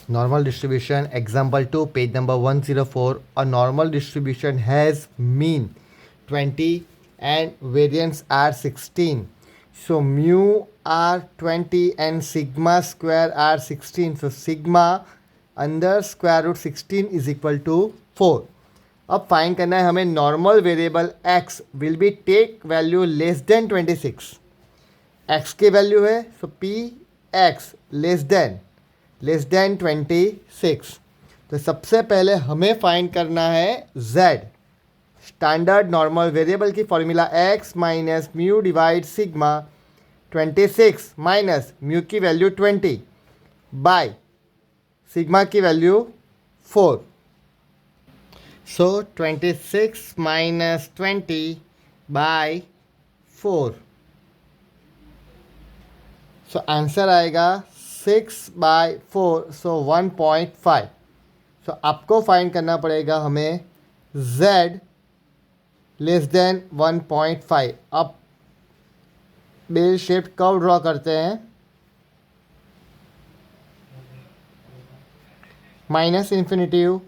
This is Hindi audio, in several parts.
Normal distribution, example 2, page number 104. A normal distribution has mean 20 and variance are 16. So mu are 20 and sigma square are 16. So sigma under square root 16 is equal to 4. अब फाइंड करना है हमें normal variable x will be take value less than 26. x की वैल्यू है so P X less than 26. तो सबसे पहले हमें फाइंड करना है z, स्टैंडर्ड नॉर्मल वेरिएबल की formula x minus mu divide sigma 26 minus mu की वैल्यू 20 बाय सिग्मा की वैल्यू 4. So 26 minus 20 by 4. So answer आएगा 6/4. सो 1.5. सो आपको फाइंड करना पड़ेगा हमें z लेस देन 1.5. अब बेल शेप्ड कर्व ड्रॉ करते हैं. माइनस इन्फिनिटिव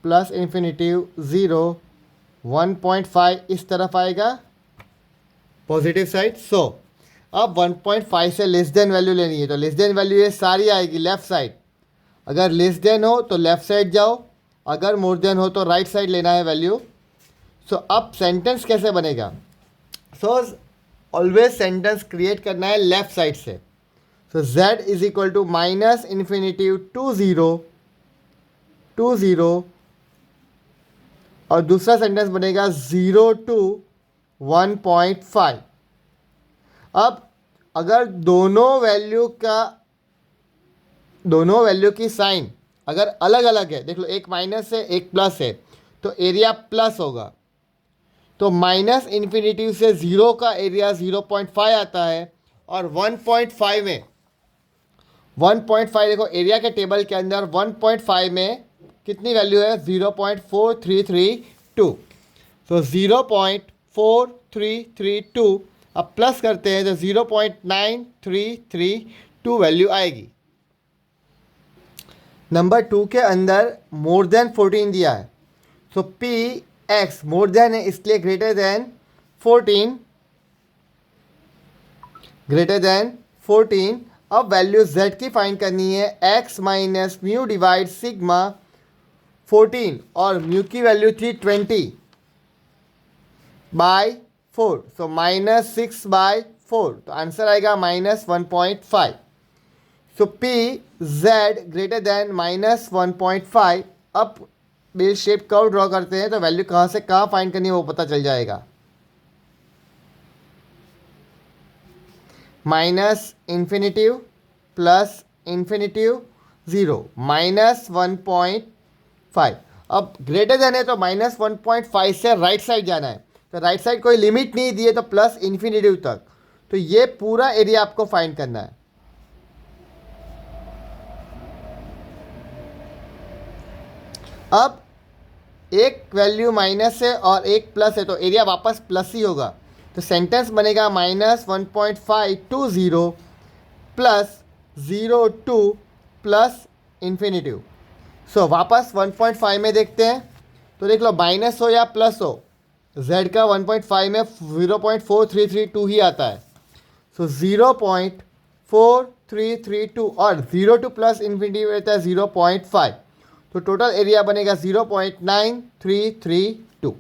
प्लस इन्फिनिटिव 0 1.5 इस तरफ आएगा पॉजिटिव साइड. सो अब 1.5 से लेस देन वैल्यू लेनी है तो लेस देन वैल्यू ये सारी आएगी लेफ़्ट साइड. अगर लेस देन हो तो लेफ़्ट साइड जाओ, अगर मोर देन हो तो राइट साइड लेना है वैल्यू. सो अब सेंटेंस कैसे बनेगा? सो ऑलवेज सेंटेंस क्रिएट करना है लेफ़्ट साइड से. So z is equal to minus infinitive to zero और दूसरा सेंटेंस बनेगा 0 to 1.5. अब अगर दोनों वैल्यू की साइन अगर अलग अलग है, देख लो एक माइनस है एक प्लस है तो एरिया प्लस होगा. तो माइनस इन्फिनिटी से 0 का एरिया 0.5 आता है और 1.5 में 1.5 देखो एरिया के टेबल के अंदर 1.5 में कितनी वैल्यू है 0.4332. तो 0.4332 अब प्लस करते हैं तो 0.9332 वैल्यू आएगी. नंबर 2 के अंदर मोर देन 14 दिया है. So P x more than है इसलिए ग्रेटर देन 14. अब वैल्यू z की फाइंड करनी है x minus mu divide sigma 14 और म्यू की वैल्यू थी 20 बाय 4. So minus 6/4. तो आंसर आएगा minus 1.5. So P Z greater than minus 1.5. अब बेल शेप कर्व ड्रॉ करते हैं तो वैल्यू कहाँ से कहाँ फाइंड करनी है वो पता चल जाएगा. Minus infinitive plus infinitive 0 minus 1.5. अब ग्रेटर देन है तो माइनस 1.5 से राइट साइड जाना है. तो राइट साइड कोई लिमिट नहीं दी है तो प्लस इन्फिनिटिव तक. तो ये पूरा एरिया आपको फाइंड करना है. अब एक वैल्यू माइनस है और एक प्लस है तो एरिया वापस प्लस ही होगा. तो सेंटेंस बनेगा माइनस 1.520 प्लस 02 प्लस इन्फिनिटिव. सो वापस 1.5 में देखते हैं तो देख लो माइनस हो या प्लस हो z का 1.5 में 0.4332 ही आता है. सो 0.4332 और 0 टू प्लस इन्फिनिटिव रहता है 0.5. तो टोटल एरिया बनेगा 0.9332.